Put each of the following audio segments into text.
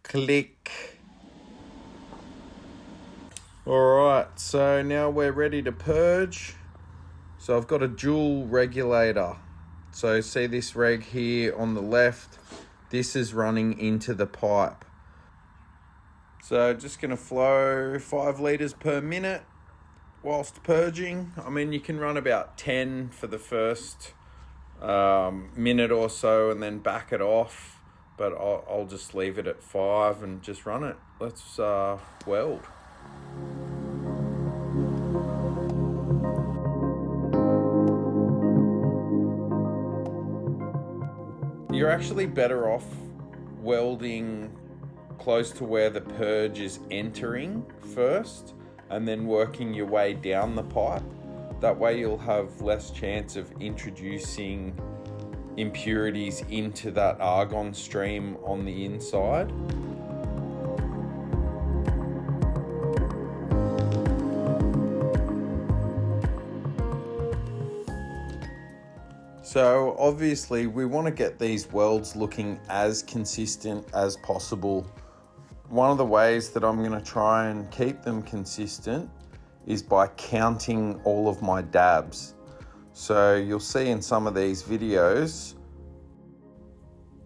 Click. Alright, so now we're ready to purge. So I've got a dual regulator. So see this reg here on the left, this is running into the pipe. So just gonna flow 5 litres per minute whilst purging. I mean, you can run about 10 for the first minute or so and then back it off, but I'll just leave it at 5 and just run it. Let's weld. You're actually better off welding close to where the purge is entering first and then working your way down the pipe. That way you'll have less chance of introducing impurities into that argon stream on the inside. So obviously we want to get these welds looking as consistent as possible. One of the ways that I'm going to try and keep them consistent is by counting all of my dabs. So you'll see in some of these videos,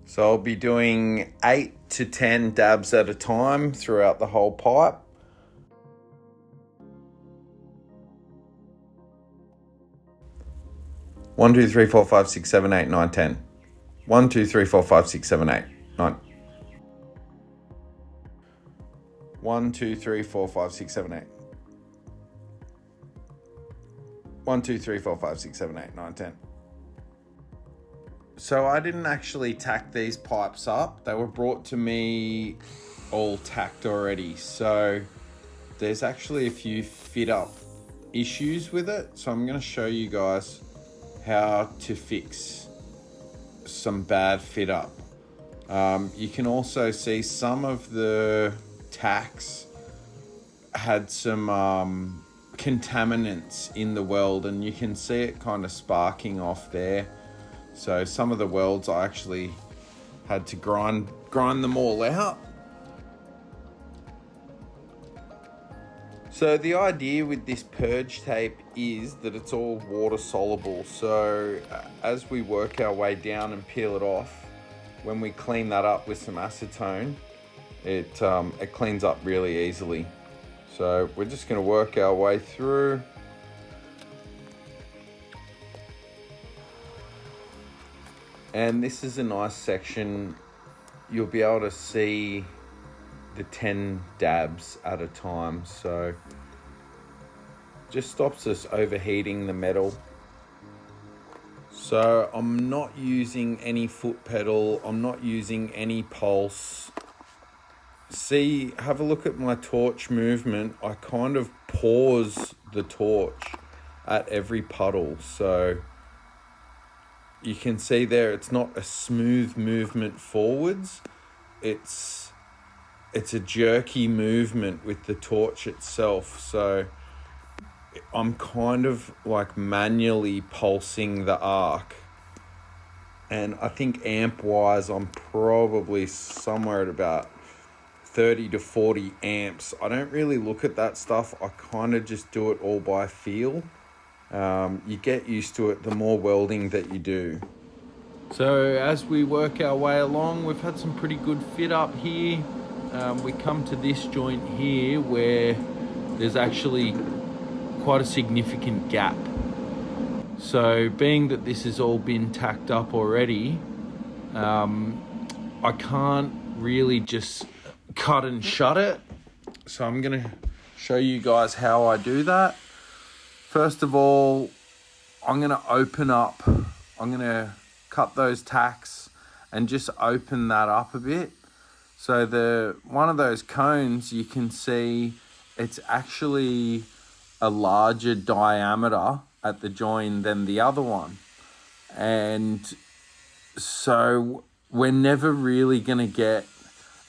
so I'll be doing 8 to 10 dabs at a time throughout the whole pipe. One, 2, 3, 4, 5, 6, 7, 8, 9, 10. 1, 2, 3, 4, 5, 6, 7, 8, 9. 1, 2, 3, 4, 5, 6, 7, 8. 1, 2, 3, 4, 5, 6, 7, 8, 9, 10. So I didn't actually tack these pipes up. They were brought to me all tacked already. So there's actually a few fit up issues with it. So I'm going to show you guys how to fix some bad fit up. You can also see some of the tacks had some contaminants in the weld, and you can see it kind of sparking off there. So some of the welds I actually had to grind them all out. So the idea with this purge tape is that it's all water soluble. So as we work our way down and peel it off, when we clean that up with some acetone, it cleans up really easily. So we're just going to work our way through. And this is a nice section. You'll be able to see the 10 dabs at a time. So just stops us overheating the metal. So I'm not using any foot pedal. I'm not using any pulse. See, have a look at my torch movement. I kind of pause the torch at every puddle. So you can see there, it's not a smooth movement forwards. It's a jerky movement with the torch itself. So I'm kind of like manually pulsing the arc. And I think amp wise, I'm probably somewhere at about 30 to 40 amps. I don't really look at that stuff. I kind of just do it all by feel. You get used to it the more welding that you do. So as we work our way along, we've had some pretty good fit up here. We come to this joint here where there's actually quite a significant gap. So being that this has all been tacked up already, I can't really just cut and shut it. So I'm gonna show you guys how I do that. First of all, I'm gonna cut those tacks and just open that up a bit. So one of those cones, you can see it's actually a larger diameter at the join than the other one. And so we're never really going to get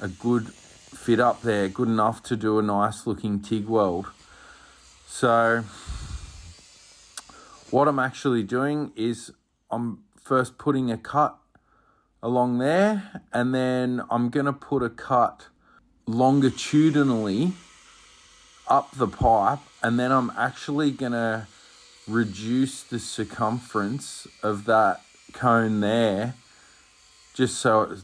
a good fit up there, good enough to do a nice looking TIG weld. So what I'm actually doing is I'm first putting a cut along there, and then I'm going to put a cut longitudinally up the pipe, and then I'm actually going to reduce the circumference of that cone there, just so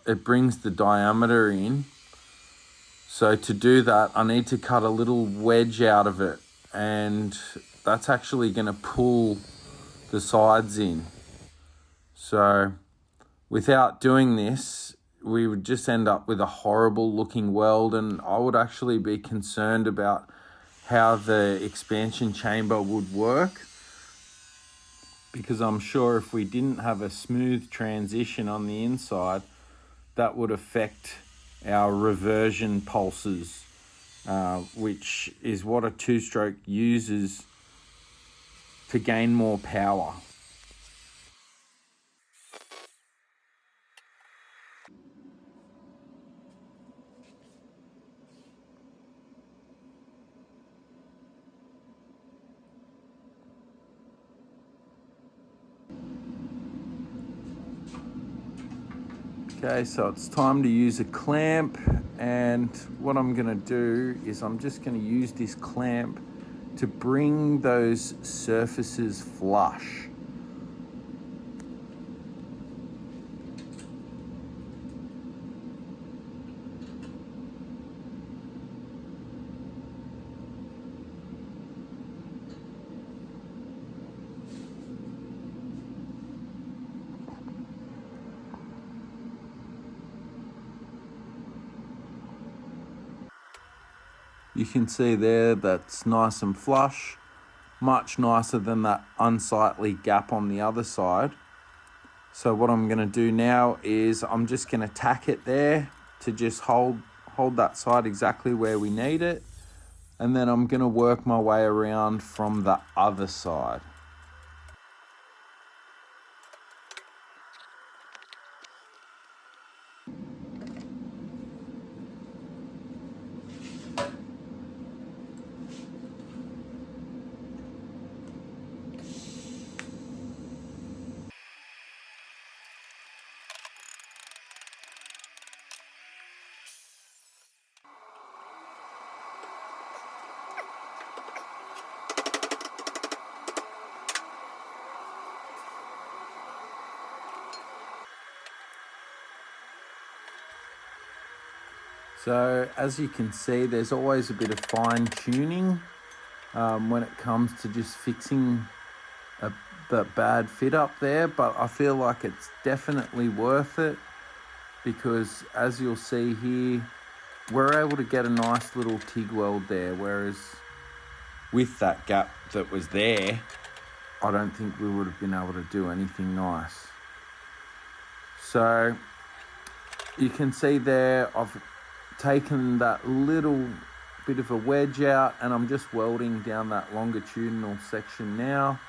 it brings the diameter in. So to do that, I need to cut a little wedge out of it, and that's actually going to pull the sides in. So without doing this, we would just end up with a horrible looking weld, and I would actually be concerned about how the expansion chamber would work, because I'm sure if we didn't have a smooth transition on the inside, that would affect our reversion pulses, which is what a two-stroke uses to gain more power. Okay, so it's time to use a clamp, and what I'm going to do is I'm just going to use this clamp to bring those surfaces flush. You can see there that's nice and flush, much nicer than that unsightly gap on the other side. So what I'm going to do now is I'm just going to tack it there to just hold that side exactly where we need it, and then I'm going to work my way around from the other side. So as you can see, there's always a bit of fine tuning when it comes to just fixing the bad fit up there, but I feel like it's definitely worth it, because as you'll see here, we're able to get a nice little TIG weld there, whereas with that gap that was there, I don't think we would have been able to do anything nice. So you can see there, I've taken that little bit of a wedge out and I'm just welding down that longitudinal section now.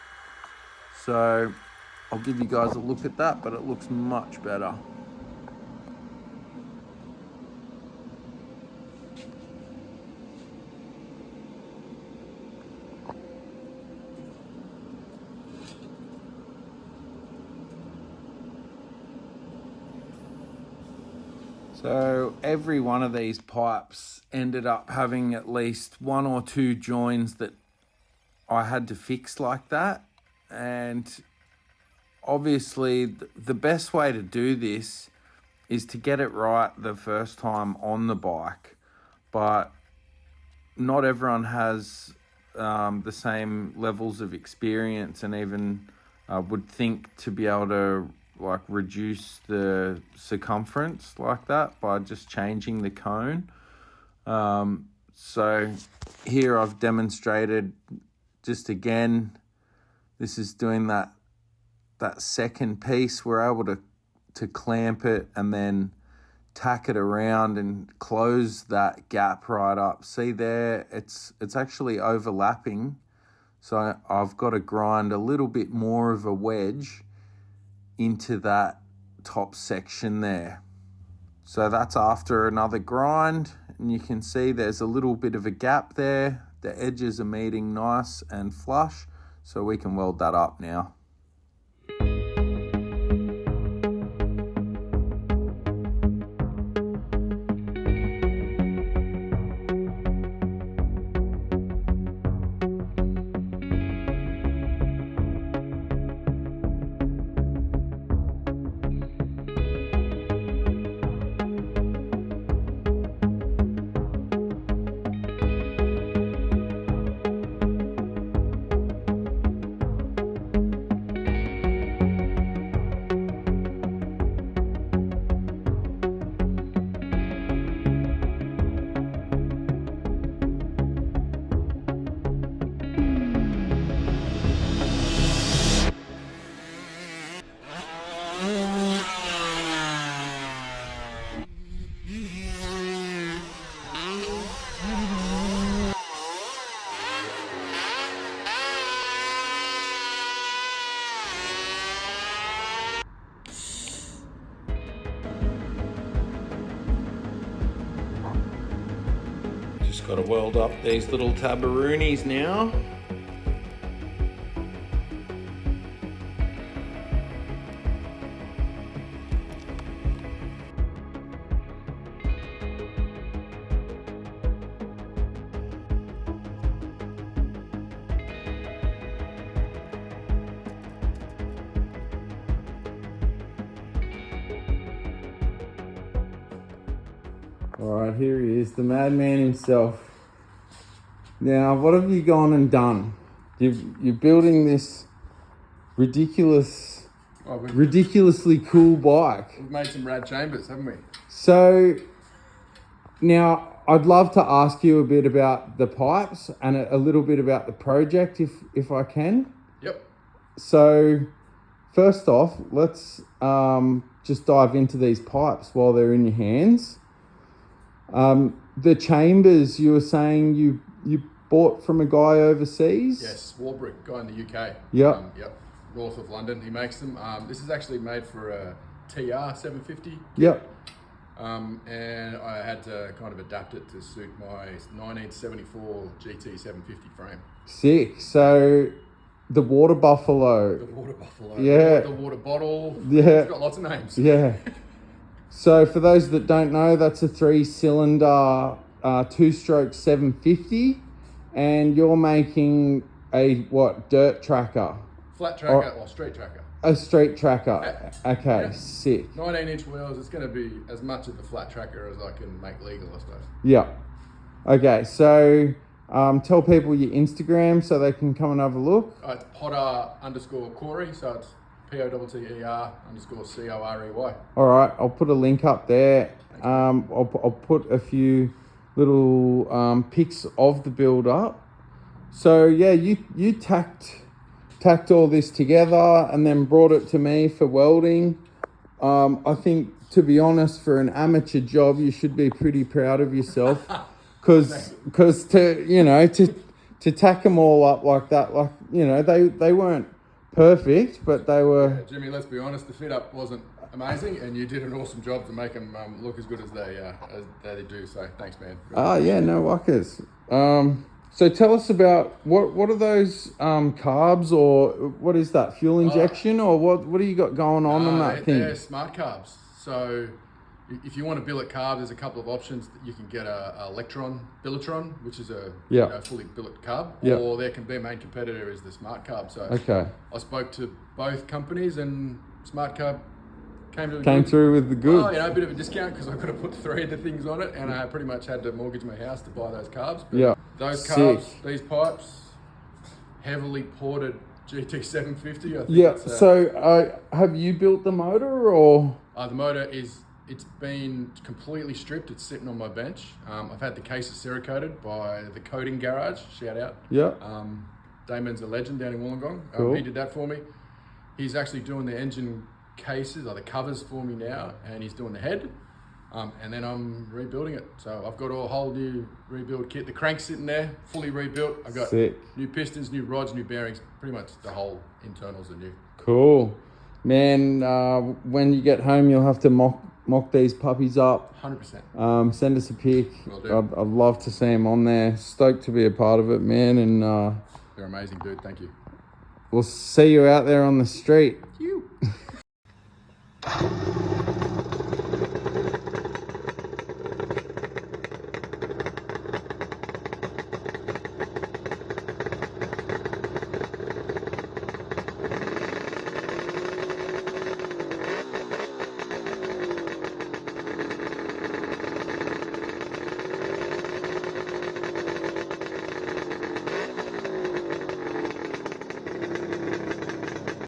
So I'll give you guys a look at that, but it looks much better. So every one of these pipes ended up having at least 1 or 2 joins that I had to fix like that. And obviously the best way to do this is to get it right the first time on the bike. But not everyone has the same levels of experience, and even would think to be able to like reduce the circumference like that by just changing the cone. So here I've demonstrated just again, this is doing that second piece. We're able to clamp it and then tack it around and close that gap right up. See there, it's actually overlapping. So I've got to grind a little bit more of a wedge into that top section there. So that's after another grind, and you can see there's a little bit of a gap there. The edges are meeting nice and flush, so we can weld that up now. Just got to weld up these little tabaroonies now. All right, here he is, the madman himself. Now, what have you gone and done? You're building this ridiculously cool bike. We've made some rad chambers, haven't we? So, now I'd love to ask you a bit about the pipes and a little bit about the project, if I can. Yep. So, first off, let's just dive into these pipes while they're in your hands. The chambers, you were saying you bought from a guy overseas? Yes, Warbrick, guy in the UK. Yep. North of London, he makes them. This is actually made for a TR750. Yep. And I had to kind of adapt it to suit my 1974 GT750 frame. Sick. So the water buffalo. The water buffalo. Yeah. The water bottle. Yeah. It's got lots of names. Yeah. So for those that don't know, that's a 3-cylinder 2-stroke 750, and you're making a dirt tracker? Flat tracker or street tracker? A straight tracker. Okay, Yeah. sick. 19-inch wheels. It's going to be as much of a flat tracker as I can make legal, I suppose. Yeah. Okay, so tell people your Instagram so they can come and have a look. It's Potter_Corey, so it's POTTER_COREY. All right, I'll put a link up there. I'll put a few little pics of the build up. So yeah, you tacked all this together and then brought it to me for welding. I think, to be honest, for an amateur job, you should be pretty proud of yourself, because to tack them all up like that, like, you know, they weren't perfect, but they were. Yeah, Jimmy, let's be honest, the Fitup wasn't amazing, and you did an awesome job to make them look as good as they do. So thanks, man. Yeah, no wuckers. So tell us about what are those carbs, or what is that, fuel injection, or what do you got going on that thing? They're smart carbs. So if you want to billet carb, there's a couple of options. You can get a billetron, which is a fully billet carb, or their main competitor is the smart carb. So I spoke to both companies, and smart carb came through with the goods. Oh, a bit of a discount because I could have put 3 of the things on it, and I pretty much had to mortgage my house to buy those carbs. But those carbs, these pipes, heavily ported GT750. I think So have you built the motor, or? The motor it's been completely stripped. It's sitting on my bench. I've had the cases cerakoted by the coating garage. Shout out. Yeah. Damon's a legend down in Wollongong. Cool. He did that for me. He's actually doing the engine cases, or the covers, for me now, and he's doing the head. And then I'm rebuilding it. So I've got a whole new rebuild kit. The crank's sitting there, fully rebuilt. I've got new pistons, new rods, new bearings. Pretty much the whole internals are new. Cool. Man, when you get home, you'll have to mock these puppies up. 100%. Send us a pic. Will do. I'd love to see them on there. Stoked to be a part of it, man. And they're amazing, dude. Thank you. We'll see you out there on the street.